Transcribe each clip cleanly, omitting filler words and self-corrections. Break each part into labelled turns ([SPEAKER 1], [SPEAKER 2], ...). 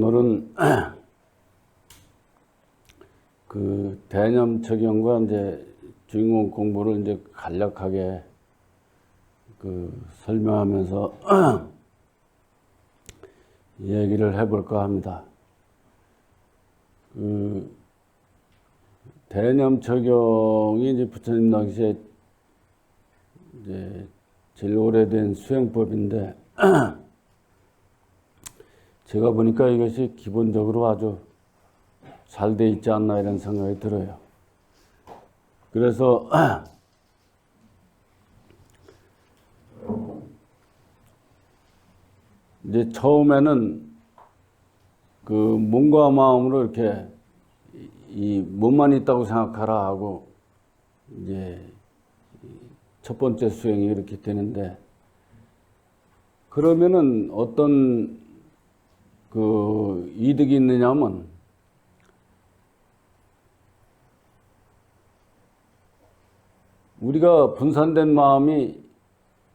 [SPEAKER 1] 오늘은 그 대념척용과 이제 주인공 공부를 이제 간략하게 설명하면서 얘기를 해볼까 합니다. 대념척용이 이제 부처님 당시에 이제 제일 오래된 수행법인데 제가 보니까 이것이 기본적으로 아주 잘 돼 있지 않나 이런 생각이 들어요. 그래서 이제 처음에는 그 몸과 마음으로 이렇게 이 몸만 있다고 생각하라 하고 이제 첫 번째 수행이 이렇게 되는데, 그러면은 어떤 그 이득이 있느냐면 우리가 분산된 마음이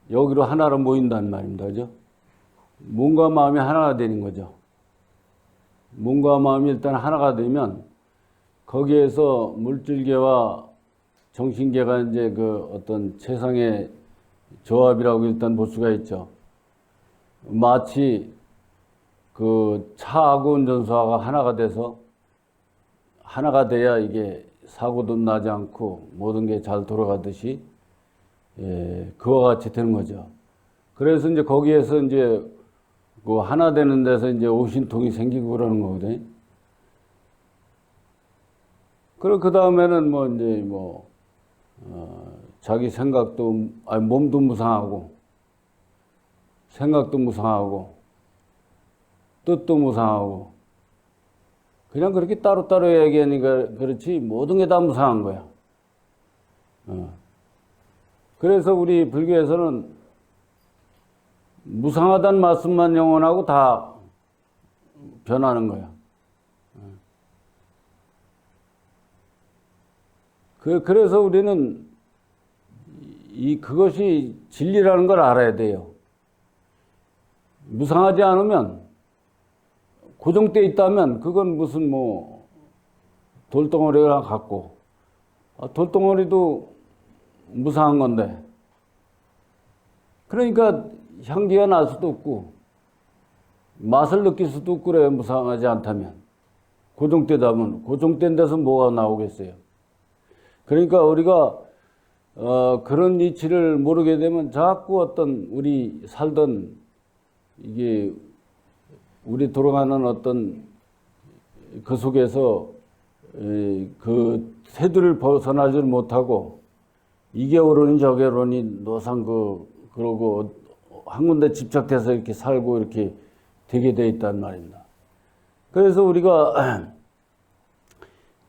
[SPEAKER 1] 여기로 하나로 모인다는 말입니다. 그죠? 몸과 마음이 하나가 되는 거죠. 몸과 마음이 일단 하나가 되면 거기에서 물질계와 정신계가 이제 그 어떤 최상의 조합이라고 일단 볼 수가 있죠. 마치 그 차하고 운전수하고 하나가 돼서 하나가 돼야 이게 사고도 나지 않고 모든 게 잘 돌아가듯이 그와 같이 되는 거죠. 그래서 이제 거기에서 이제 그 하나 되는 데서 이제 오신통이 생기고 그러는 거거든요. 그리고 그 다음에는 뭐 이제 자기 생각도, 몸도 무상하고, 생각도 무상하고, 뜻도 무상하고, 그냥 그렇게 따로따로 얘기하니까 그렇지 모든 게 다 무상한 거야. 그래서 우리 불교에서는 무상하다는 말씀만 영원하고 다 변하는 거야. 그래서 우리는 그것이 진리라는 걸 알아야 돼요. 무상하지 않으면, 고정되어 있다면 그건 무슨 돌덩어리가 같고, 돌덩어리도 무상한 건데, 그러니까 향기가 날 수도 없고 맛을 느낄 수도 없고 그래요. 무상하지 않다면. 고정되다면 고정된 데서 뭐가 나오겠어요. 그러니까 우리가 그런 이치를 모르게 되면 자꾸 어떤 우리 살던 이게 우리 돌아가는 어떤 그 속에서 그 새들을 벗어나지 못하고 이게 옳으니 저게 옳으니 노상 그러고 한 군데 집착돼서 이렇게 살고 이렇게 되게 돼 있단 말입니다. 그래서 우리가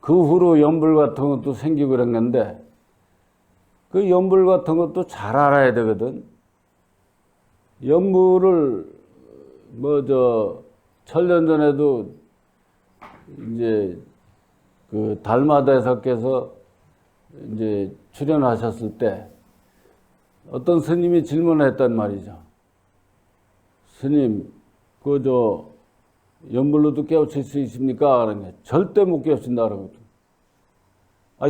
[SPEAKER 1] 그 후로 연불 같은 것도 생기고 그런 건데, 그 연불 같은 것도 잘 알아야 되거든. 연불을 천년 전에도 이제 그 달마대사께서 이제 출연하셨을 때 어떤 스님이 질문을 했단 말이죠. 스님, 연불로도 깨우칠 수 있습니까? 그러니까 절대 못 깨우친다 그러거든.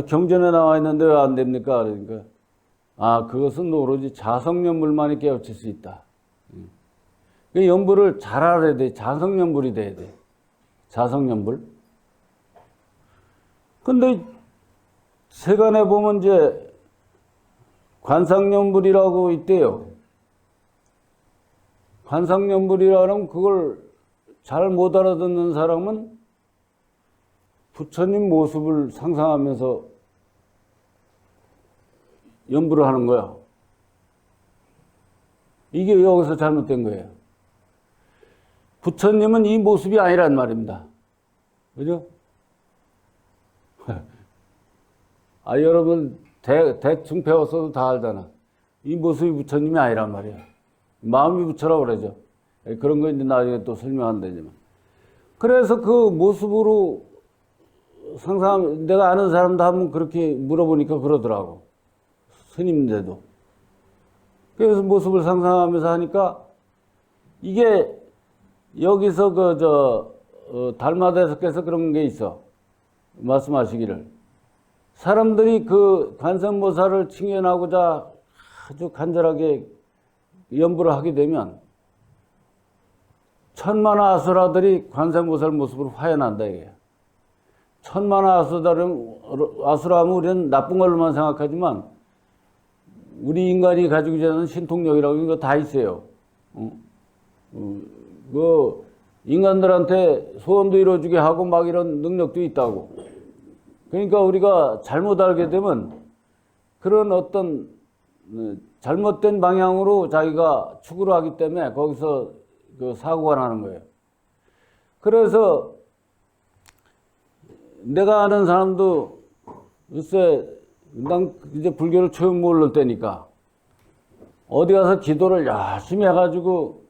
[SPEAKER 1] 경전에 나와 있는데 왜 안 됩니까? 그러니까 그것은 오로지 자성연불만이 깨우칠 수 있다. 그 연불을 잘 알아야 돼. 자성연불이 돼야 돼. 자성연불. 근데 세간에 보면 이제 관상연불이라고 있대요. 관상연불이라면 그걸 잘 못 알아듣는 사람은 부처님 모습을 상상하면서 연불을 하는 거야. 이게 여기서 잘못된 거예요. 부처님은 이 모습이 아니란 말입니다. 그죠? 여러분 대충 배웠어도 다 알잖아. 이 모습이 부처님이 아니란 말이야. 마음이 부처라고 그러죠. 그런 거 이제 나중에 또 설명한다지만. 그래서 그 모습으로 상상하면, 내가 아는 사람도 한번 그렇게 물어보니까 그러더라고. 스님인데도. 그래서 모습을 상상하면서 하니까 이게 여기서 달마대사께서 그런 게 있어. 말씀하시기를. 사람들이 그 관세음보살을 칭견하고자 아주 간절하게 염불을 하게 되면 천만화 아수라들이 관세음보살 모습으로 화해난다 이게. 천만화 아수라하면 우리는 나쁜 걸로만 생각하지만 우리 인간이 가지고 있는 신통력이라고 이거 다 있어요. 뭐 인간들한테 소원도 이루어주게 하고 막 이런 능력도 있다고. 그러니까 우리가 잘못 알게 되면 그런 어떤 잘못된 방향으로 자기가 추구를 하기 때문에 거기서 그 사고가 나는 거예요. 그래서 내가 아는 사람도 글쎄 난 이제 불교를 처음 모를 때니까 어디 가서 기도를 열심히 해가지고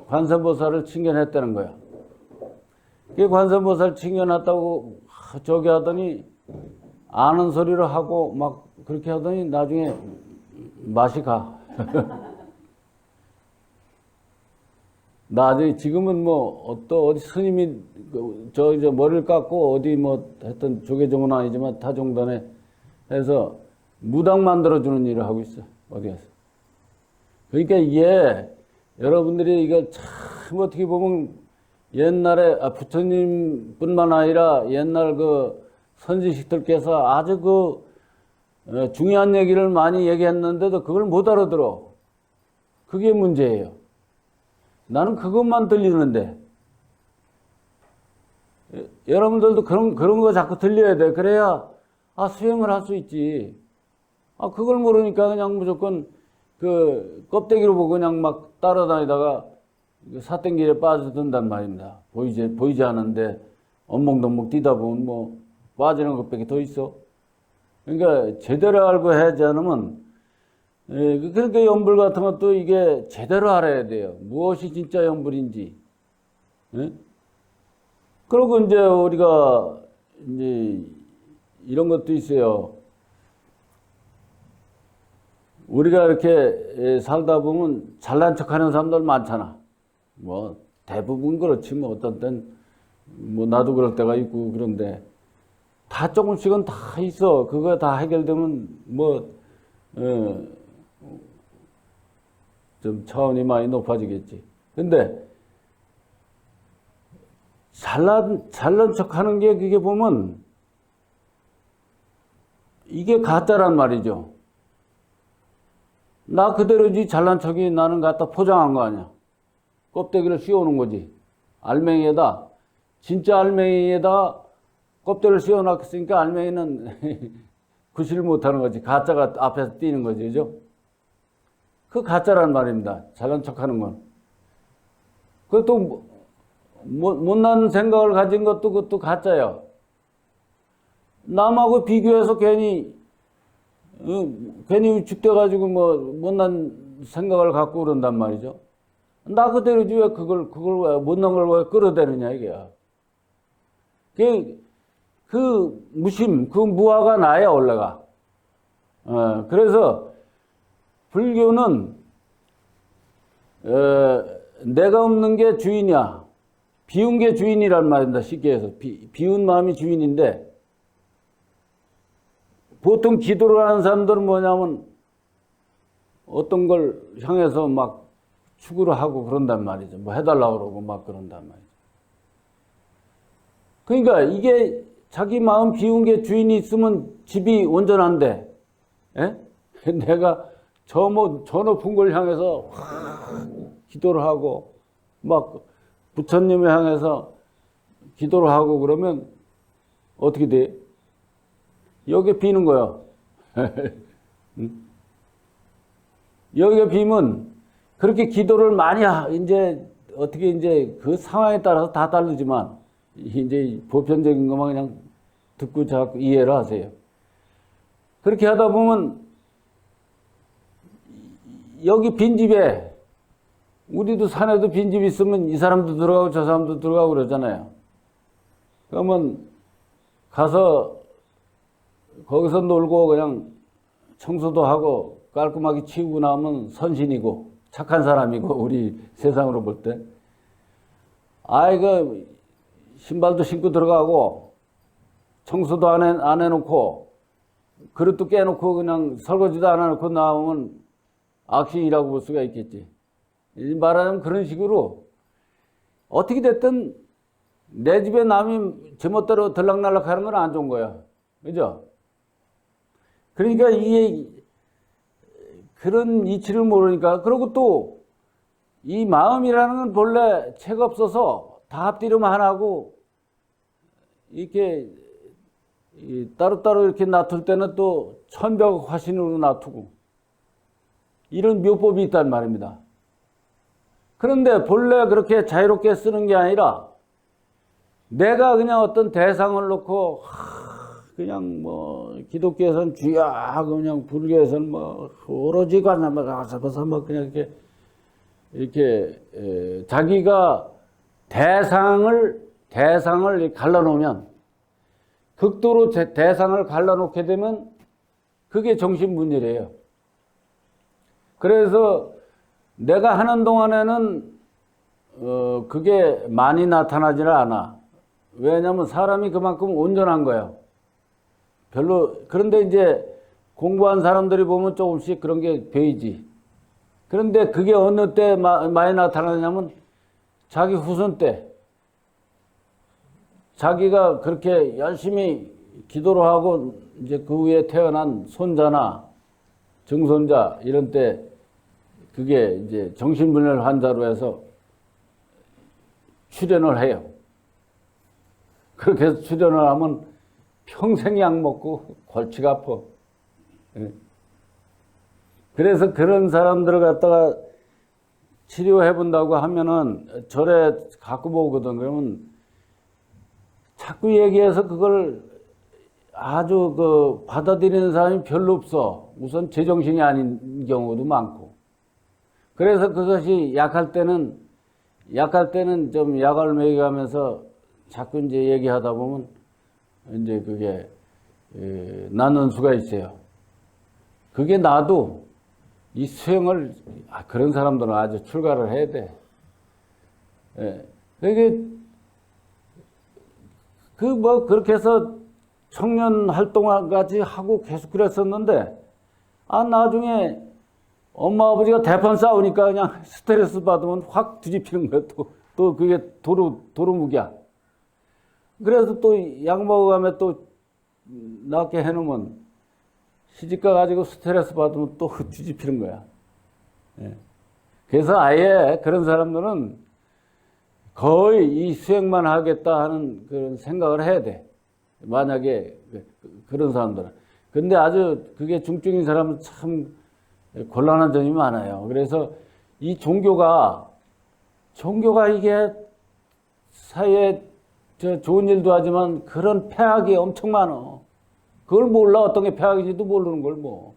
[SPEAKER 1] 관세음보살을 칭견했다는 거야. 그 관세음보살 칭견했다고 저기 하더니 아는 소리를 하고 막 그렇게 하더니 나중에 맛이 가. 나중에 지금은 뭐 어디 스님이 저 이제 머리를 깎고 어디 뭐 했던 조계종은 아니지만 타종단에 해서 무당 만들어주는 일을 하고 있어. 어디 가서. 그러니까 이게 여러분들이 이거 참 어떻게 보면 옛날에 부처님뿐만 아니라 옛날 그 선지식들께서 아주 그 중요한 얘기를 많이 얘기했는데도 그걸 못 알아들어. 그게 문제예요. 나는 그것만 들리는데 여러분들도 그런 거 자꾸 들려야 돼. 그래야 수행을 할 수 있지. 그걸 모르니까 그냥 무조건 그 껍데기로 보고 그냥 막 따라다니다가 사땡길에 빠져든단 말입니다. 보이지 않은데 엉망덩망 뛰다 보면 뭐 빠지는 것밖에 더 있어. 그러니까 제대로 알고 해야지 않으면 그러니까 염불 같은 것도 이게 제대로 알아야 돼요. 무엇이 진짜 염불인지. 그리고 이제 우리가 이제 이런 것도 있어요. 우리가 이렇게 살다 보면 잘난 척하는 사람들 많잖아. 뭐 대부분 그렇지 뭐 어떤 땐 뭐 나도 그럴 때가 있고 그런데 다 조금씩은 다 있어. 그거 다 해결되면 뭐 좀 차원이 많이 높아지겠지. 근데 잘난 척하는 게 그게 보면 이게 가짜란 말이죠. 나 그대로지 잘난 척이 나는 갖다 포장한 거 아니야. 껍데기를 씌워놓은 거지. 알맹이에다 진짜 알맹이에다 껍데기를 씌워놨으니까 알맹이는 구실을 못하는 거지. 가짜가 앞에서 뛰는 거지, 그죠? 그 가짜란 말입니다. 잘난 척하는 건. 그것도 못난 생각을 가진 것도 그것도 가짜야. 남하고 비교해서 괜히 위축돼가지고 뭐 못난 생각을 갖고 그런단 말이죠. 나 그대로지 왜 그걸 왜 못난 걸 왜 끌어대느냐 이게야. 그 무심, 그 무아가 나야 올라가. 그래서 불교는 내가 없는 게 주인이야. 비운 게 주인이란 말입니다. 쉽게 해서 비운 마음이 주인인데 보통 기도를 하는 사람들은 뭐냐면 어떤 걸 향해서 막 추구를 하고 그런단 말이죠. 뭐 해달라고 그러고 막 그런단 말이죠. 그러니까 이게 자기 마음 비운 게 주인이 있으면 집이 온전한데, 내가 저 높은 걸 향해서 기도를 하고 막 부처님을 향해서 기도를 하고 그러면 어떻게 돼? 여기에 비는 거야. 여기에 비면 그렇게 기도를 많이 이제 어떻게 이제 그 상황에 따라서 다 다르지만 이제 보편적인 것만 그냥 듣고 자꾸 이해를 하세요. 그렇게 하다 보면 여기 빈집에 우리도 산에도 빈집 있으면 이 사람도 들어가고 저 사람도 들어가고 그러잖아요. 그러면 가서 거기서 놀고 그냥 청소도 하고 깔끔하게 치우고 나면 선신이고 착한 사람이고 우리 세상으로 볼 때. 아이, 신발도 신고 들어가고, 청소도 안 해놓고, 그릇도 깨놓고 그냥 설거지도 안 해놓고 나오면 악신이라고 볼 수가 있겠지. 말하자면 그런 식으로 어떻게 됐든 내 집에 남이 제멋대로 들락날락 하는 건 안 좋은 거야. 그죠? 그러니까 이게 그런 이치를 모르니까. 그리고 또 이 마음이라는 건 본래 죄가 없어서 다 합디름 하나고 이렇게 따로따로 이렇게 놔둘 때는 또 천벽 화신으로 놔두고 이런 묘법이 있단 말입니다. 그런데 본래 그렇게 자유롭게 쓰는 게 아니라 내가 그냥 어떤 대상을 놓고 그냥 뭐 기독교에서는 주야 하고 그냥 불교에서는 뭐 오로지 관념에 가서 뭐 그냥 이렇게 자기가 대상을 갈라놓으면 극도로 대상을 갈라놓게 되면 그게 정신분열이에요. 그래서 내가 하는 동안에는 그게 많이 나타나지를 않아. 왜냐하면 사람이 그만큼 온전한 거예요. 별로. 그런데 이제 공부한 사람들이 보면 조금씩 그런 게 보이지. 그런데 그게 어느 때 많이 나타나냐면 자기 후손 때 자기가 그렇게 열심히 기도를 하고 이제 그 후에 태어난 손자나 증손자 이런 때 그게 이제 정신분열 환자로 해서 출연을 해요. 그렇게 해서 출연을 하면 평생 약 먹고 골치가 아파. 그래서 그런 사람들을 갖다가 치료해 본다고 하면은 절에 갖고 보거든. 그러면 자꾸 얘기해서 그걸 아주 받아들이는 사람이 별로 없어. 우선 제정신이 아닌 경우도 많고. 그래서 그것이 약할 때는 좀 약을 먹여가면서 자꾸 이제 얘기하다 보면 이제 그게 낫는 수가 있어요. 그게 나도 이 수행을 그런 사람들은 아주 출가를 해야 돼. 예. 그렇게 해서 청년 활동까지 하고 계속 그랬었는데, 나중에 엄마 아버지가 대판 싸우니까 그냥 스트레스 받으면 확 뒤집히는 거야. 또 그게 도루묵이야. 그래서 또 약 먹어가면 또 낫게 해놓으면 시집가 가지고 스트레스 받으면 또 뒤집히는 거야. 예. 그래서 아예 그런 사람들은 거의 이 수행만 하겠다 하는 그런 생각을 해야 돼. 만약에 그런 사람들은. 근데 아주 그게 중증인 사람은 참 곤란한 점이 많아요. 그래서 이 종교가 이게 사회에 좋은 일도 하지만 그런 폐악이 엄청 많아. 그걸 몰라. 어떤 게 폐악인지도 모르는 걸 뭐.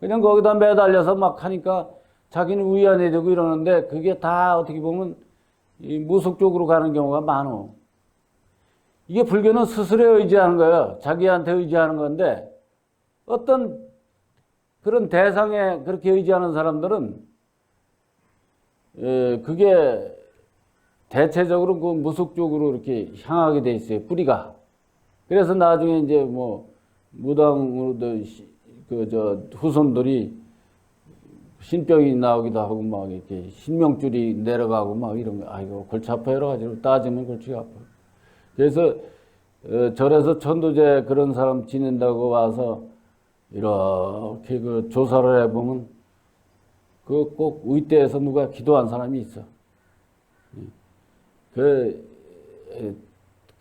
[SPEAKER 1] 그냥 거기다 매달려서 막 하니까 자기는 위안이 되고 이러는데 그게 다 어떻게 보면 이 무속 쪽으로 가는 경우가 많아. 이게 불교는 스스로에 의지하는 거예요. 자기한테 의지하는 건데 어떤 그런 대상에 그렇게 의지하는 사람들은 그게 대체적으로 그 무속 쪽으로 이렇게 향하게 돼 있어요. 뿌리가. 그래서 나중에 이제 뭐 무당으로도 후손들이 신병이 나오기도 하고 막 이렇게 신명줄이 내려가고 막 이런 거. 아이고 골치 아파 여러 가지로 따지면 골치가 아파. 그래서 절에서 천도제 그런 사람 지낸다고 와서 이렇게 조사를 해보면 꼭 의대에서 누가 기도한 사람이 있어.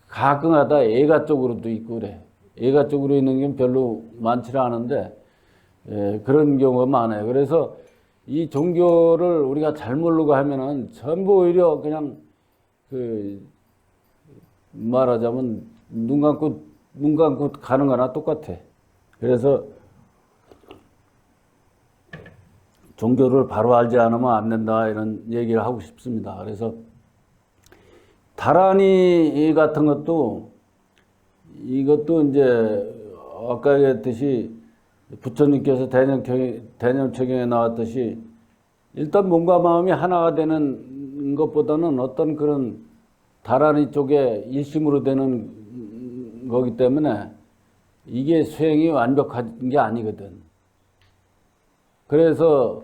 [SPEAKER 1] 가끔가다 애가 쪽으로도 있고 그래. 애가 쪽으로 있는 게 별로 많지 않은데 그런 경우가 많아요. 그래서 이 종교를 우리가 잘 모르고 하면은 전부 오히려 그냥 말하자면 눈 감고 가는 거나 똑같아. 그래서 종교를 바로 알지 않으면 안 된다 이런 얘기를 하고 싶습니다. 그래서 다라니 같은 것도 이것도 이제 아까 얘기했듯이 부처님께서 대념처경에 나왔듯이 일단 몸과 마음이 하나가 되는 것보다는 어떤 그런 다란이 쪽에 1심으로 되는 거기 때문에 이게 수행이 완벽한 게 아니거든. 그래서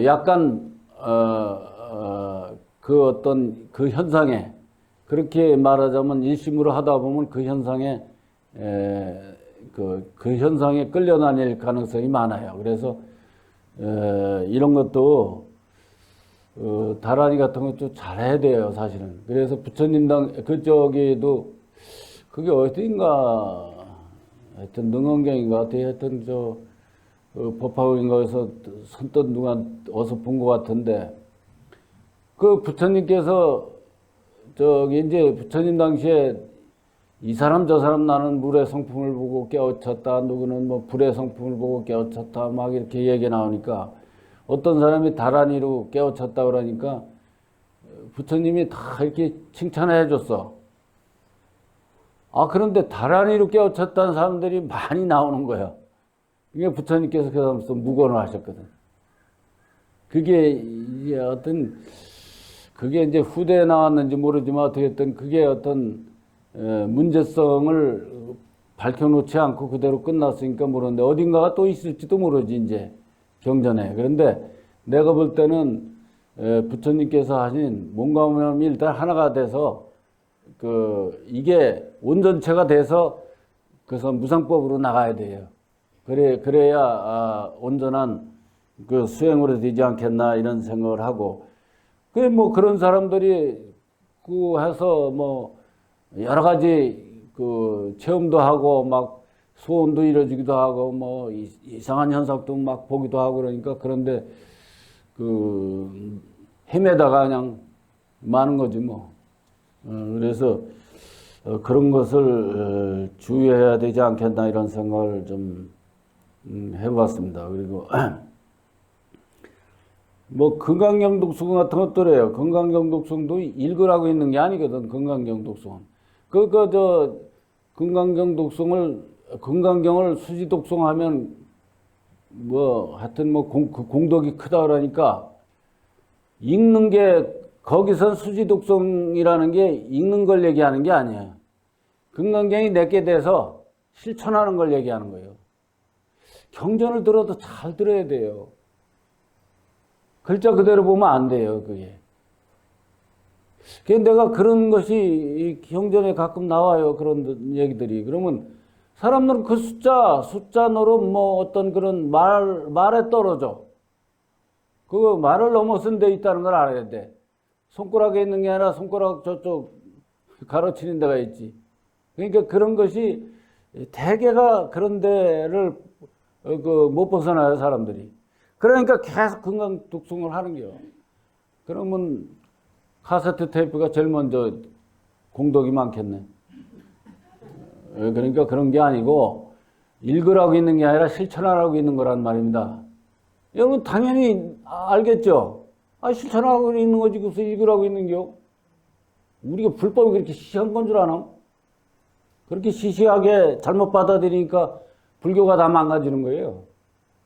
[SPEAKER 1] 약간 그 어떤 그 현상에, 그렇게 말하자면 1심으로 하다 보면 그 현상에 그 현상에 끌려다닐 가능성이 많아요. 그래서 이런 것도 다란이 같은 것도 잘해야 돼요, 사실은. 그래서 부처님당 그쪽에도 그게 어딘가 하여튼 능언경인가 어떻게 하여튼 법화국인가에서 선뜻 누가 어서 본 것 같은데, 그 부처님께서 이제 부처님 당시에 이 사람 저 사람 나는 물의 성품을 보고 깨우쳤다, 누구는 뭐 불의 성품을 보고 깨우쳤다, 막 이렇게 얘기 나오니까 어떤 사람이 다란이로 깨우쳤다 그러니까 부처님이 다 이렇게 칭찬해 줬어. 그런데 다란이로 깨우쳤다는 사람들이 많이 나오는 거야. 이게 부처님께서 그 사람으로서 묵언을 하셨거든. 그게 이제 그게 이제 후대에 나왔는지 모르지만 어떻게든 그게 어떤 문제성을 밝혀놓지 않고 그대로 끝났으니까 모르는데 어딘가가 또 있을지도 모르지 이제 경전에. 그런데 내가 볼 때는 부처님께서 하신 몸과몸이 일단 하나가 돼서 이게 온전체가 돼서 그래서 무상법으로 나가야 돼요. 그래야 온전한 그 수행으로 되지 않겠나 이런 생각을 하고, 뭐 그런 사람들이 해서 뭐 여러 가지 체험도 하고 막 소원도 이루어지기도 하고 뭐 이상한 현상도 막 보기도 하고 그러니까, 그런데 헤매다가 그냥 마는 거지 뭐. 그래서 그런 것을 주의해야 되지 않겠나 이런 생각을 좀 해봤습니다. 그리고 뭐 건강경독성 같은 것도래요. 건강경독성도 읽으라고 있는 게 아니거든. 건강경독성은 건강경을 수지독송하면 뭐 하여튼 뭐 공덕이 크다 그러니까, 읽는 게 거기선 수지독송이라는 게 읽는 걸 얘기하는 게 아니에요. 건강경이 내게 돼서 실천하는 걸 얘기하는 거예요. 경전을 들어도 잘 들어야 돼요. 글자 그대로 보면 안 돼요, 그게. 내가 그런 것이 이 경전에 가끔 나와요, 그런 얘기들이. 그러면 사람들은 그 숫자 노릇 뭐 어떤 그런 말에 떨어져. 그 말을 넘어선 데 있다는 걸 알아야 돼. 손가락에 있는 게 아니라 손가락 저쪽 가로치는 데가 있지. 그러니까 그런 것이 대개가 그런 데를 못 벗어나요, 사람들이. 그러니까 계속 건강 독송을 하는 거요. 그러면 카세트 테이프가 제일 먼저 공덕이 많겠네. 그러니까 그런 게 아니고 읽으라고 있는 게 아니라 실천하라고 있는 거란 말입니다. 여러분 당연히 알겠죠? 실천하고 있는 거지 무슨 읽으라고 있는 겨? 우리가 불법이 그렇게 시시한 건 줄 아나? 그렇게 시시하게 잘못 받아들이니까 불교가 다 망가지는 거예요.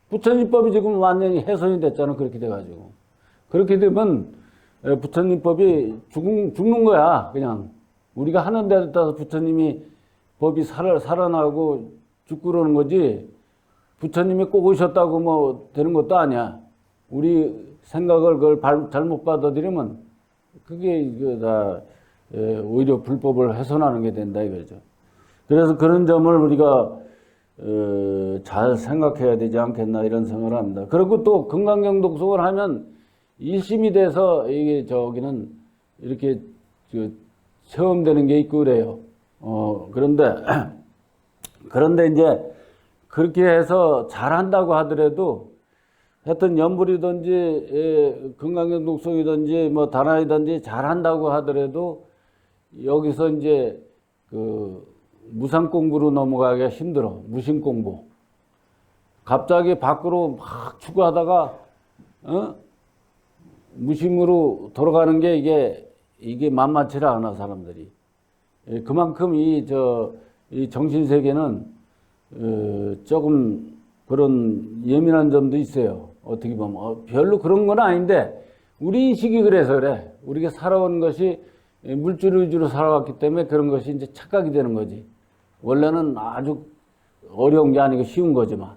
[SPEAKER 1] 부처님법이 지금 완전히 훼손이 됐잖아. 그렇게 돼가지고. 그렇게 되면 부처님법이 죽는 거야. 그냥 우리가 하는 데 따라서 부처님이 법이 살아나고 죽고 그러는 거지, 부처님이 꼭 오셨다고 뭐 되는 것도 아니야. 우리 생각을 그걸 잘못 받아들이면 그게 다 오히려 불법을 훼손하는 게 된다 이거죠. 그래서 그런 점을 우리가 잘 생각해야 되지 않겠나 이런 생각을 합니다. 그리고 또 건강경독송을 하면 일심이 돼서 이게 저기는 이렇게 체험되는 게 있고 그래요. 그런데 이제 그렇게 해서 잘한다고 하더라도 하여튼 연불이든지 건강경독송이든지 뭐 다나이든지 잘한다고 하더라도 여기서 이제 무상 공부로 넘어가기가 힘들어. 무심 공부. 갑자기 밖으로 막 추구하다가 무심으로 돌아가는 게 이게 만만치가 않아 사람들이. 그만큼 이 정신 세계는 조금 그런 예민한 점도 있어요. 어떻게 보면 별로 그런 건 아닌데 우리 인식이 그래서 그래. 우리가 살아온 것이 물질 위주로 살아왔기 때문에 그런 것이 이제 착각이 되는 거지. 원래는 아주 어려운 게 아니고 쉬운 거지만.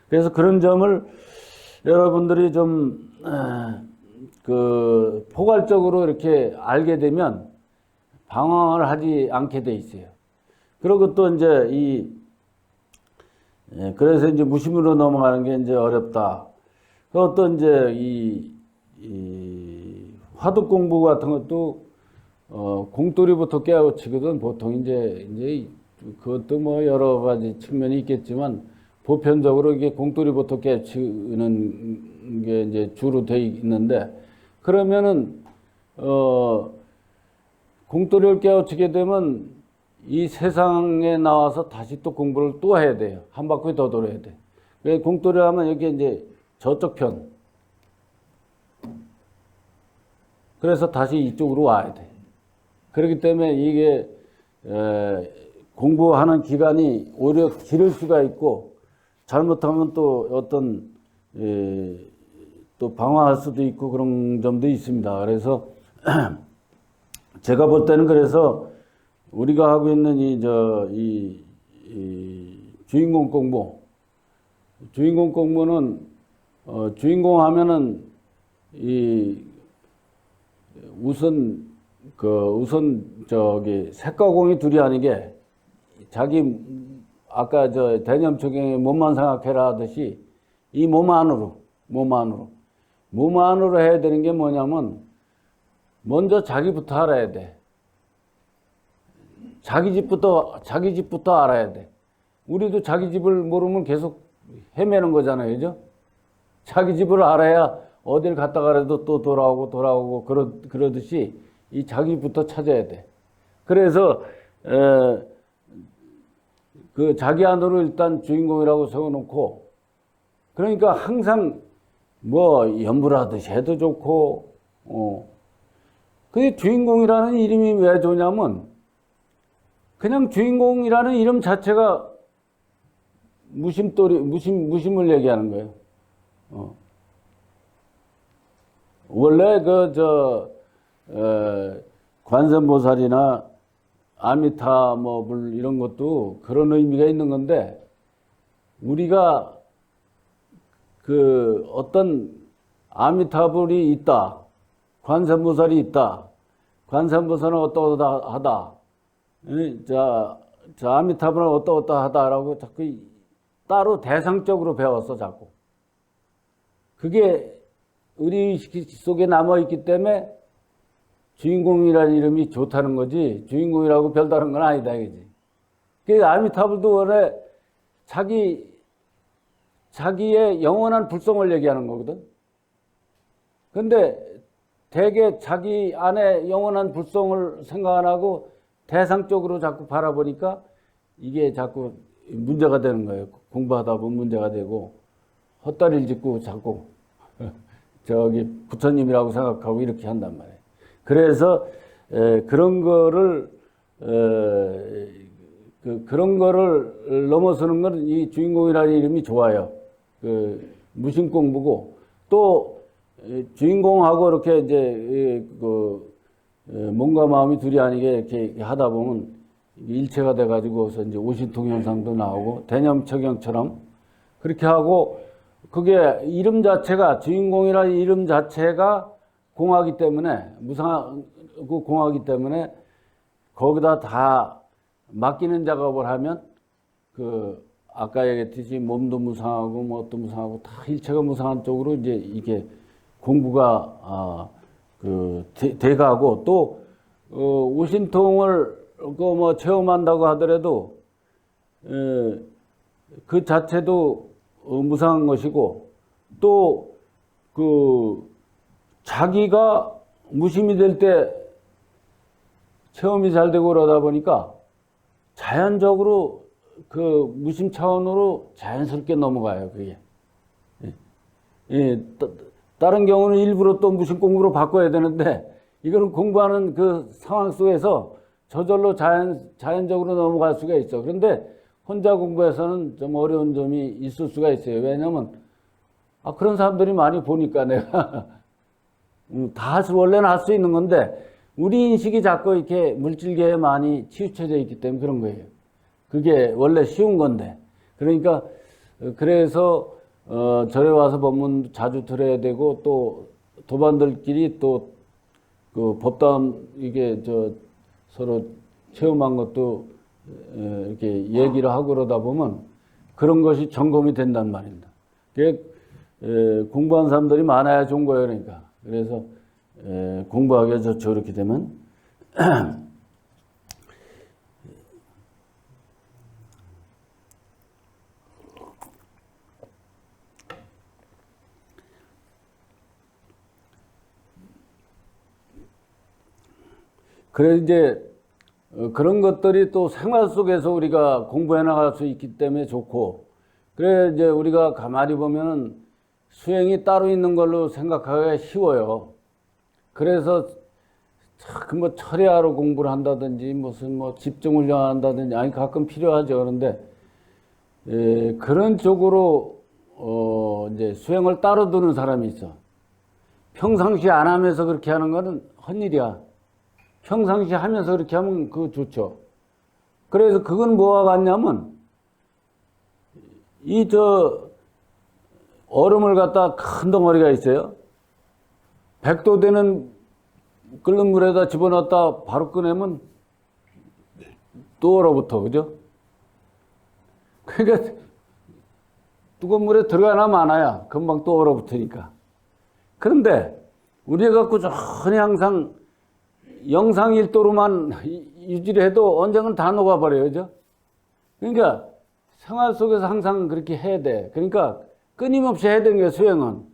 [SPEAKER 1] 그래서 그런 점을 여러분들이 좀, 포괄적으로 이렇게 알게 되면 방황을 하지 않게 돼 있어요. 그리고 또 이제 그래서 이제 무심으로 넘어가는 게 이제 어렵다. 그리고 또 이제 이 화두 공부 같은 것도 공돌이부터 깨우치거든. 보통 이제 그것도 뭐 여러 가지 측면이 있겠지만 보편적으로 이게 공돌이부터 깨우치는 게 이제 주로 돼 있는데, 그러면은 공돌이를 깨우치게 되면 이 세상에 나와서 다시 또 공부를 또 해야 돼요. 한 바퀴 더 돌아야 돼. 왜 공돌이 하면 여기 이제 저쪽 편. 그래서 다시 이쪽으로 와야 돼. 그렇기 때문에 이게 공부하는 기간이 오히려 길을 수가 있고, 잘못하면 또 어떤 또 방황할 수도 있고 그런 점도 있습니다. 그래서 제가 볼 때는 그래서 우리가 하고 있는 이 주인공 공부는 주인공 하면은 우선 저기 색가공이 둘이 아니게 자기 아까 저 대념초경의 몸만 생각해라 하듯이 이 몸 안으로 해야 되는 게 뭐냐면 먼저 자기부터 알아야 돼. 자기 집부터 알아야 돼. 우리도 자기 집을 모르면 계속 헤매는 거잖아요. 그죠? 자기 집을 알아야 어딜 갔다 가래도 또 돌아오고 그러듯이 이 자기부터 찾아야 돼. 그래서 그 자기 안으로 일단 주인공이라고 세워놓고, 그러니까 항상 뭐 연불하듯이 해도 좋고, 그 주인공이라는 이름이 왜 좋냐면 그냥 주인공이라는 이름 자체가 무심을 얘기하는 거예요. 원래 관세음보살이나 아미타 물 이런 것도 그런 의미가 있는 건데, 우리가 그 어떤 아미타불이 있다, 관세음보살이 있다, 관세음보살은 어떠하다, 자 아미타불은 어떠하다라고 자꾸 따로 대상적으로 배웠어. 자꾸 그게 의식 속에 남아있기 때문에 주인공이라는 이름이 좋다는 거지, 주인공이라고 별다른 건 아니다 이거지. 그 아미타불도 원래 자기의 영원한 불성을 얘기하는 거거든. 근데 대개 자기 안에 영원한 불성을 생각 안 하고 대상적으로 자꾸 바라보니까 이게 자꾸 문제가 되는 거예요. 공부하다 보면 문제가 되고 헛다리를 짚고 자꾸 저기 부처님이라고 생각하고 이렇게 한단 말이에요. 그래서 그런 거를 넘어서는 건 이 주인공이라는 이름이 좋아요. 그 무심 공부고, 또 주인공하고 이렇게 이제 몸과 마음이 둘이 아니게 이렇게 하다 보면 일체가 돼가지고서 이제 오신통 현상도 나오고 대념척경처럼 그렇게 하고, 그게 이름 자체가, 주인공이라는 이름 자체가 공하기 때문에, 무상하고 공하기 때문에 거기다 다 맡기는 작업을 하면 아까 얘기했듯이 몸도 무상하고 뭣도 무상하고 다 일체가 무상한 쪽으로 이제 이게 공부가 돼가고, 또 오신통을 체험한다고 하더라도 그 자체도 무상한 것이고, 또 자기가 무심이 될 때 체험이 잘 되고 그러다 보니까 자연적으로 그 무심 차원으로 자연스럽게 넘어가요. 그게. 다른 경우는 일부러 또 무심 공부로 바꿔야 되는데, 이거는 공부하는 그 상황 속에서 저절로 자연적으로 넘어갈 수가 있어. 그런데 혼자 공부해서는 좀 어려운 점이 있을 수가 있어요. 왜냐면 그런 사람들이 많이 보니까 내가 원래는 할 수 있는 건데 우리 인식이 자꾸 이렇게 물질계에 많이 치우쳐져 있기 때문에 그런 거예요. 그게 원래 쉬운 건데. 그러니까 그래서 절에 와서 법문 자주 들어야 되고 또 도반들끼리 또 그 법담 이게 서로 체험한 것도 이렇게 얘기를 하고 그러다 보면 그런 것이 점검이 된단 말입니다. 그게 공부한 사람들이 많아야 좋은 거예요. 그러니까. 그래서 공부하기가 좋죠. 그렇게 되면. 그래서 이제 그런 것들이 또 생활 속에서 우리가 공부해 나갈 수 있기 때문에 좋고, 그래 이제 우리가 가만히 보면은 수행이 따로 있는 걸로 생각하기가 쉬워요. 그래서 뭐 철야로 공부를 한다든지 무슨 뭐 집중 훈련한다든지 아니 가끔 필요하죠. 그런데 그런 쪽으로 이제 수행을 따로 두는 사람이 있어. 평상시 안 하면서 그렇게 하는 거는 헛일이야. 평상시 하면서 그렇게 하면 그거 좋죠. 그래서 그건 뭐와 같냐면 얼음을 갖다 큰 덩어리가 있어요. 100도 되는 끓는 물에다 집어넣었다 바로 꺼내면 또 얼어붙어. 그죠? 그러니까 뜨거운 물에 들어가나 마나야 금방 또 얼어붙으니까. 그런데 우리가 갖고 전히 항상 영상 1도로만 유지를 해도 언젠간 다 녹아버려요. 그죠? 그러니까 생활 속에서 항상 그렇게 해야 돼. 그러니까 끊임없이 해야 되는 게 수행은.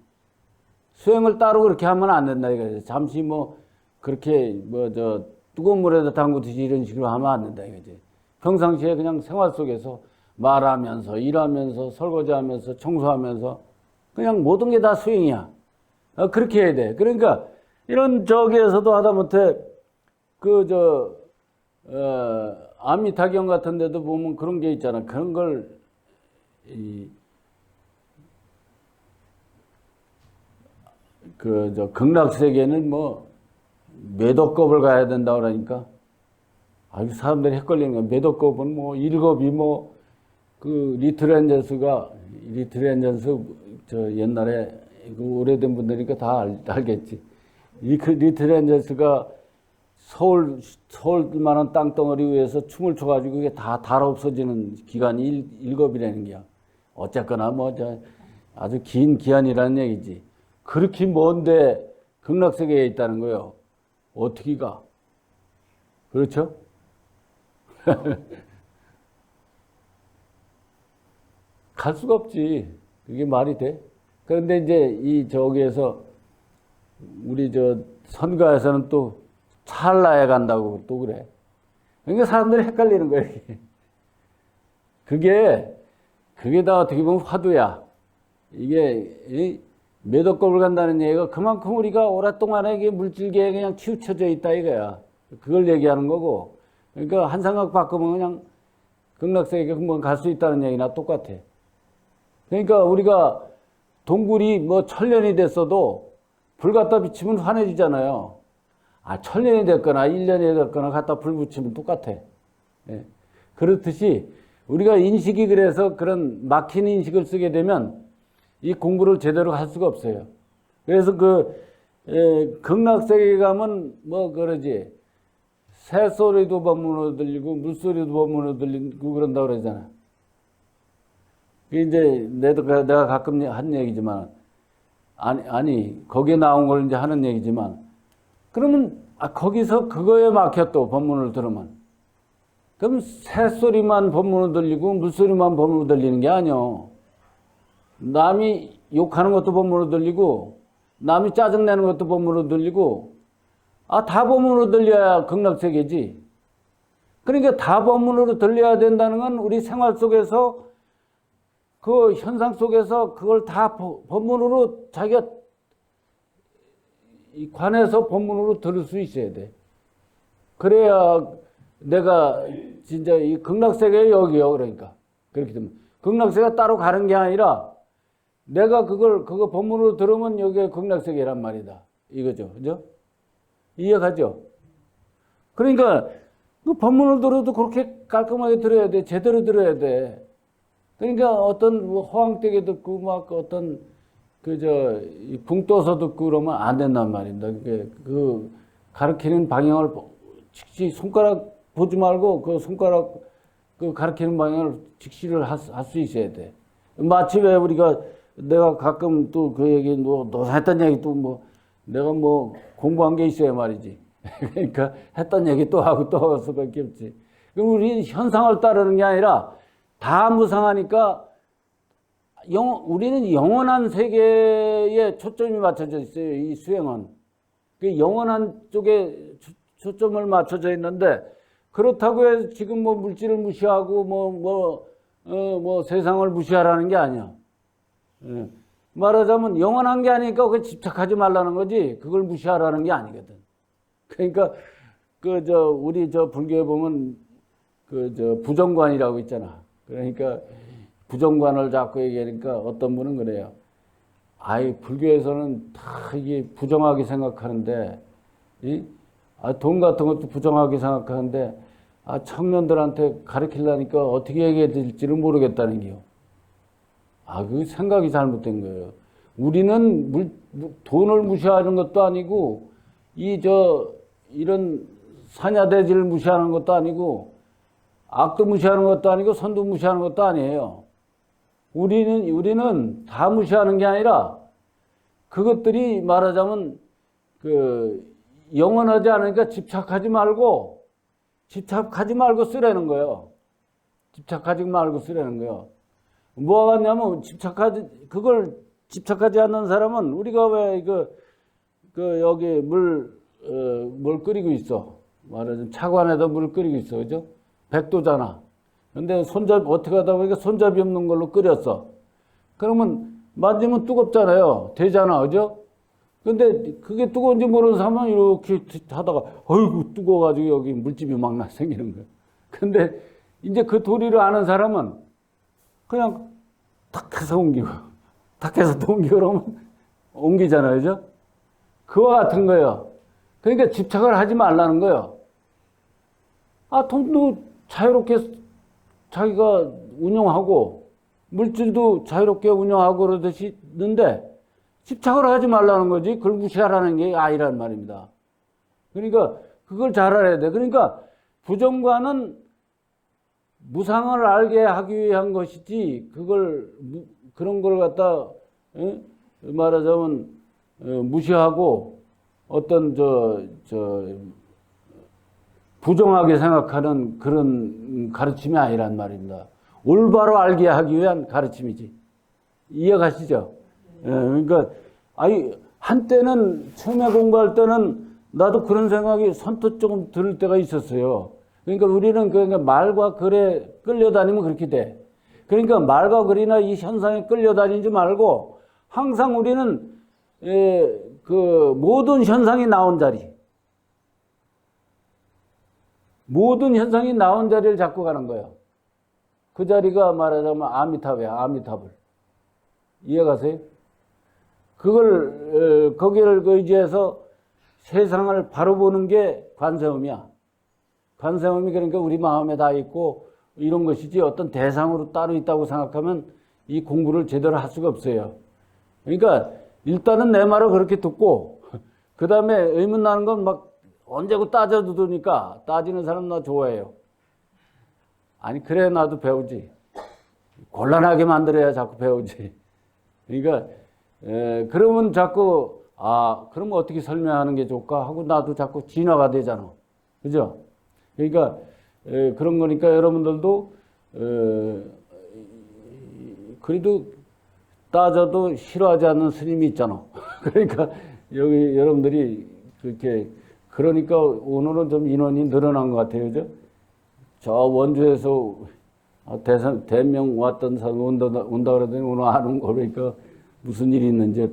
[SPEAKER 1] 수행을 따로 그렇게 하면 안 된다 이거죠. 잠시 뭐 그렇게 뜨거운 물에다 담그듯이 이런 식으로 하면 안 된다 이거지. 평상시에 그냥 생활 속에서 말하면서 일하면서 설거지하면서 청소하면서 그냥 모든 게 다 수행이야. 그렇게 해야 돼. 그러니까 이런 저기에서도 하다못해 아미타경 같은 데도 보면 그런 게 있잖아. 그런 걸 극락세계는 뭐 몇 억겁을 가야 된다 그러니까 아주 사람들이 헷갈리는 거야. 몇 억겁은 뭐 1겁이 뭐 리트렌전스 옛날에 오래된 분들이니까 다 알겠지. 리트렌전스가 서울만한 땅덩어리 위에서 춤을 춰가지고 그게 다 달아 없어지는 기간이 1겁이라는 게야. 어쨌거나 아주 긴 기한이라는 얘기지. 그렇게 먼데 극락세계에 있다는 거예요. 어떻게 가? 그렇죠? 갈 수가 없지. 그게 말이 돼? 그런데 이제 저기에서 우리 선가에서는 또 찰나에 간다고 또 그래. 그러니까 사람들이 헷갈리는 거야. 그게 다 어떻게 보면 화두야. 이게 몇 억겁을 간다는 얘기가 그만큼 우리가 오랫동안에 이게 물질계에 그냥 치우쳐져 있다 이거야. 그걸 얘기하는 거고. 그러니까 한 생각 바꾸면 그냥 극락세계에 금방 갈 수 있다는 얘기나 똑같아. 그러니까 우리가 동굴이 뭐 1000년이 됐어도 불 갖다 비치면 환해지잖아요. 1000년이 됐거나 1년이 됐거나 갖다 불 붙이면 똑같아. 예. 그렇듯이 우리가 인식이 그래서 그런 막힌 인식을 쓰게 되면 이 공부를 제대로 할 수가 없어요. 그래서 극락세계 가면 뭐 그러지. 새소리도 법문으로 들리고 물소리도 법문으로 들리고 그런다 그러잖아. 이제 내가 가끔 한 얘기지만 아니 거기에 나온 걸 이제 하는 얘기지만 그러면 거기서 그거에 막혀 또 법문을 들으면 그럼 새소리만 법문으로 들리고 물소리만 법문으로 들리는 게 아니요. 남이 욕하는 것도 법문으로 들리고 남이 짜증내는 것도 법문으로 들리고 다 법문으로 들려야 극락세계지. 그러니까 다 법문으로 들려야 된다는 건 우리 생활 속에서 그 현상 속에서 그걸 다 법문으로 자기가 관해서 법문으로 들을 수 있어야 돼. 그래야 내가 진짜 이 극락세계에 여기요. 그러니까 그렇게 되면 극락세계가 따로 가는 게 아니라 내가 그거 법문으로 들으면 여기가 극락세계란 말이다. 이거죠. 그죠? 이해가죠? 그러니까 그 법문을 들어도 그렇게 깔끔하게 들어야 돼. 제대로 들어야 돼. 그러니까 어떤 뭐 허황되게 듣고 막 어떤 붕 떠서 듣고 그러면 안 된단 말입니다. 그 가르치는 방향을 즉시 손가락 보지 말고 그 손가락 그 가르치는 방향을 직시를 할 수 있어야 돼. 마치 왜 내가 가끔 또 그 얘기 너 했던 얘기 또 뭐 내가 뭐 공부한 게 있어야 말이지. 그러니까 했던 얘기 또 하고 또 할 수밖에 없지. 그럼 우리는 현상을 따르는 게 아니라 다 무상하니까 우리는 영원한 세계에 초점이 맞춰져 있어요. 이 수행은. 그 영원한 쪽에 초점을 맞춰져 있는데 그렇다고 해서 지금 뭐 물질을 무시하고 뭐 세상을 무시하라는 게 아니야. 말하자면 영원한 게 아니니까 그 집착하지 말라는 거지 그걸 무시하라는 게 아니거든. 그러니까 우리 불교에 보면 부정관이라고 있잖아. 그러니까 부정관을 자꾸 얘기하니까 어떤 분은 그래요. 불교에서는 다 이게 부정하게 생각하는데, 돈 같은 것도 부정하게 생각하는데, 청년들한테 가르치려니까 어떻게 얘기해야 될지를 모르겠다는 게요. 그 생각이 잘못된 거예요. 우리는 돈을 무시하는 것도 아니고, 이런 사냐대지를 무시하는 것도 아니고, 악도 무시하는 것도 아니고, 선도 무시하는 것도 아니에요. 우리는 다 무시하는 게 아니라, 그것들이 말하자면, 영원하지 않으니까 집착하지 말고 쓰라는 거예요. 집착하지 말고 쓰라는 거예요. 뭐가 같냐면, 그걸 집착하지 않는 사람은, 우리가 왜 여기 뭘 끓이고 있어. 말하자면 차관에다 물 끓이고 있어. 그죠? 100도잖아. 근데 어떻게 하다 보니까 손잡이 없는 걸로 끓였어. 그러면 만지면 뜨겁잖아요. 되잖아. 그죠? 근데 그게 뜨거운지 모르는 사람은 이렇게 하다가, 어이구, 뜨거워가지고 여기 물집이 막 생기는 거예요. 근데 이제 그 도리를 아는 사람은 그냥 탁 해서 옮기고, 탁 해서 또 옮기고 그러면 옮기잖아요. 그죠? 그와 같은 거예요. 그러니까 집착을 하지 말라는 거예요. 돈도 자유롭게 자기가 운영하고 물질도 자유롭게 운영하고 그러듯이 있는데 집착을 하지 말라는 거지 그걸 무시하라는 게 아니란 말입니다. 그러니까 그걸 잘 알아야 돼. 그러니까 부정과는 무상을 알게 하기 위한 것이지 그런 걸 갖다 말하자면 무시하고 어떤 부정하게 생각하는 그런 가르침이 아니란 말입니다. 올바로 알게 하기 위한 가르침이지. 이해가시죠? 그러니까 한때는 처음에 공부할 때는 나도 그런 생각이 선뜻 조금 들 때가 있었어요. 그러니까 우리는 말과 글에 끌려다니면 그렇게 돼. 그러니까 말과 글이나 이 현상에 끌려다니지 말고 항상 우리는 모든 현상이 나온 자리, 모든 현상이 나온 자리를 잡고 가는 거예요. 그 자리가 말하자면 아미타브야, 아미타불. 이해가세요? 거기를 의지해서 세상을 바로 보는 게 관세음이야. 관세음이 그러니까 우리 마음에 다 있고 이런 것이지 어떤 대상으로 따로 있다고 생각하면 이 공부를 제대로 할 수가 없어요. 그러니까 일단은 내 말을 그렇게 듣고 그 다음에 의문 나는 건 막 언제고 따져두니까 따지는 사람 나 좋아해요. 그래 나도 배우지. 곤란하게 만들어야 자꾸 배우지. 그러니까 그러면 자꾸 그러면 어떻게 설명하는 게 좋을까 하고 나도 자꾸 진화가 되잖아. 그죠? 그러니까 그런 거니까 여러분들도 그래도 따져도 싫어하지 않는 스님이 있잖아. 그러니까 여기 여러분들이 그러니까 오늘은 좀 인원이 늘어난 것 같아요. 그죠? 저 원주에서 대명 왔던 사람 온다 그러더니 오늘 안 온 거니까 무슨 일이 있는지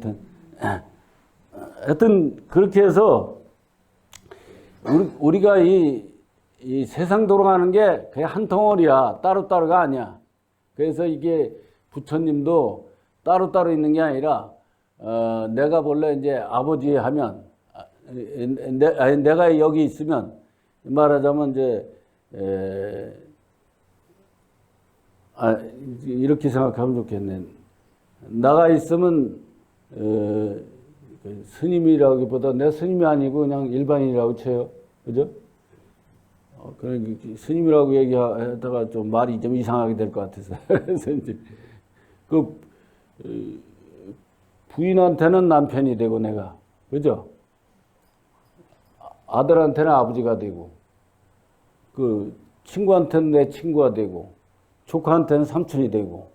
[SPEAKER 1] 하여튼 그렇게 해서 우리가 이 세상 돌아가는 게 그냥 한 덩어리야. 따로따로가 아니야. 그래서 이게 부처님도 따로따로 있는 게 아니라 내가 본래 이제 아버지 하면 내가 여기 있으면 말하자면 이렇게 생각하면 좋겠네. 나가 있으면 스님이라기보다 내 스님이 아니고 그냥 일반인이라고 쳐요. 그죠? 그러니까 스님이라고 얘기하다가 좀 말이 좀 이상하게 될 것 같아서. 그래서 이제 그 부인한테는 남편이 되고 내가, 그죠? 아들한테는 아버지가 되고, 그 친구한테는 내 친구가 되고, 조카한테는 삼촌이 되고,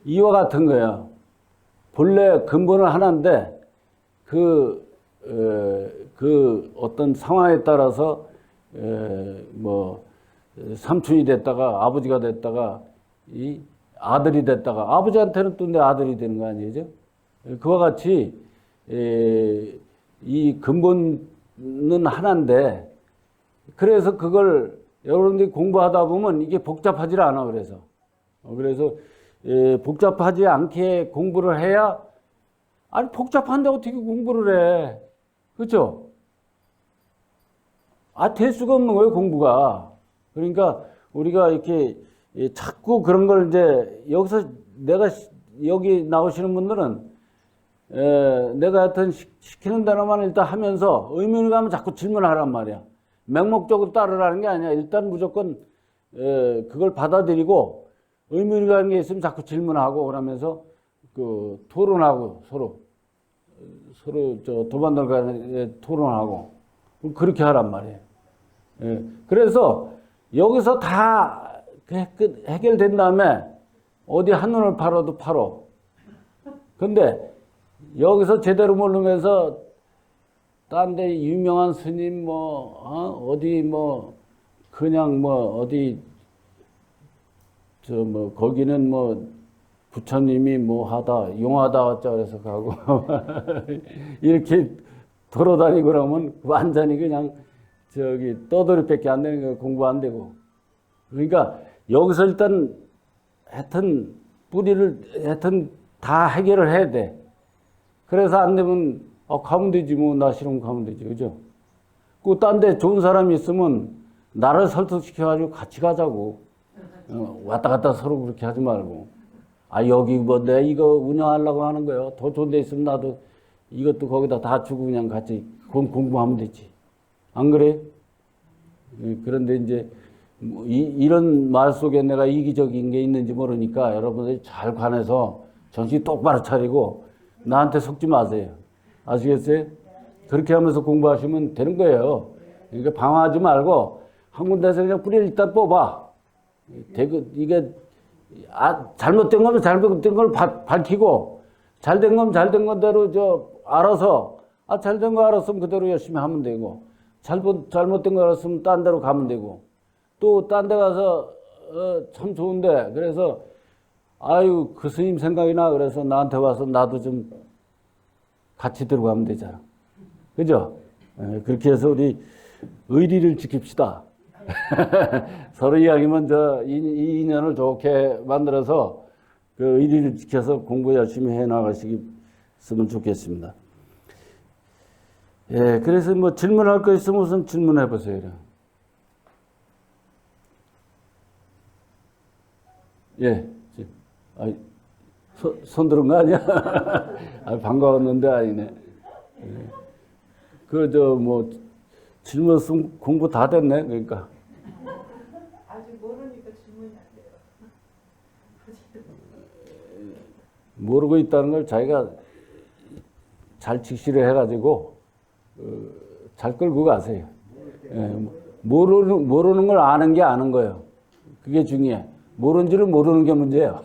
[SPEAKER 1] 이와 같은 거야. 본래 근본은 하나인데 그 어떤 상황에 따라서 뭐 삼촌이 됐다가 아버지가 됐다가 이 아들이 됐다가 아버지한테는 또 내 아들이 되는 거 아니죠? 그와 같이 이 근본은 하나인데 그래서 그걸 여러분들이 공부하다 보면 이게 복잡하지 않아. 그래서 복잡하지 않게 공부를 해야, 아니 복잡한데 어떻게 공부를 해? 그렇죠? 될 수가 없는 거예요, 공부가. 그러니까 우리가 이렇게 자꾸 그런 걸 이제 여기서 여기 나오시는 분들은 내가 하여튼 시키는 대로만 일단 하면서 의문이 가면 자꾸 질문하란 말이야. 맹목적으로 따르라는 게 아니야. 일단 무조건 그걸 받아들이고 의문이 가는 게 있으면 자꾸 질문하고 그러면서 그 토론하고 서로 도반들 간에 토론하고 그렇게 하란 말이에요. 그래서 여기서 다 해결된 다음에 어디 한눈을 팔아도 팔어. 근데 여기서 제대로 모르면서 딴 데 유명한 스님 어디 그냥 어디 거기는 부처님이 하다 용하다 어쩌 그래서 가고 이렇게 돌아다니고 그러면 완전히 그냥 떠돌이밖에 안 되는 거, 공부 안 되고. 그러니까 여기서 일단 하여튼 뿌리를 하여튼 다 해결을 해야 돼. 그래서 안 되면 가면 되지 나 싫으면 가면 되지, 그죠? 그 딴 데 좋은 사람이 있으면 나를 설득시켜가지고 같이 가자고. 왔다 갔다 서로 그렇게 하지 말고. 여기 내가 이거 운영하려고 하는 거예요. 더 좋은 데 있으면 나도 이것도 거기다 다 주고 그냥 같이 공부하면 되지. 안 그래? 그런데 이제 이런 말 속에 내가 이기적인 게 있는지 모르니까 여러분들이 잘 관해서 정신 똑바로 차리고 나한테 속지 마세요. 아시겠어요? 그렇게 하면서 공부하시면 되는 거예요. 그러니까 방황하지 말고 한 군데서 그냥 뿌리를 일단 뽑아. 이게 잘못된 거면 잘못된 걸 밝히고 잘된 거면 잘된 건대로 알아서 잘된 거 알았으면 그대로 열심히 하면 되고 잘못된 거 알았으면 딴 데로 가면 되고 또 딴 데 가서 참 좋은데 그래서 그 스님 생각이 나 그래서 나한테 와서 나도 좀 같이 들어가면 되잖아. 그죠? 그렇게 해서 우리 의리를 지킵시다. 서로 이야기면 이 인연을 좋게 만들어서 그 의리를 지켜서 공부 열심히 해 나가시면 좋겠습니다. 그래서 질문할 거 있으면 우선 질문해 보세요. 손 들은 거 아니야? 반가웠는데 아니네. 질문 쓰면 공부 다 됐네, 그러니까.
[SPEAKER 2] 아직 모르니까 질문이 안 돼요.
[SPEAKER 1] 모르고 있다는 걸 자기가 잘 직시를 해가지고, 잘 끌고 가세요. 모르는 걸 아는 게 아는 거예요. 그게 중요해. 모르는 줄을 모르는 게 문제예요.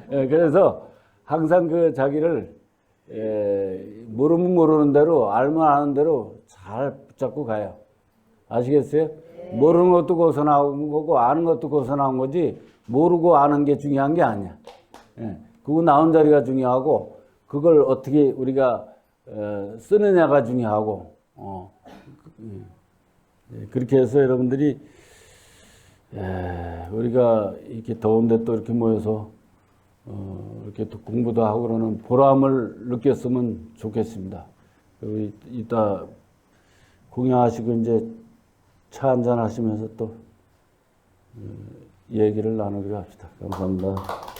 [SPEAKER 1] 그래서 항상 자기를 모르면 모르는 대로 알면 아는 대로 잘 붙잡고 가요. 아시겠어요? 네. 모르는 것도 거기서 나온 거고 아는 것도 거기서 나온 거지 모르고 아는 게 중요한 게 아니야. 그거 나온 자리가 중요하고 그걸 어떻게 우리가 쓰느냐가 중요하고 그렇게 해서 여러분들이 우리가 이렇게 더운데 또 이렇게 모여서 이렇게 또 공부도 하고 그러는 보람을 느꼈으면 좋겠습니다. 이따 공양하시고 이제 차 한잔 하시면서 또 얘기를 나누기로 합시다. 감사합니다.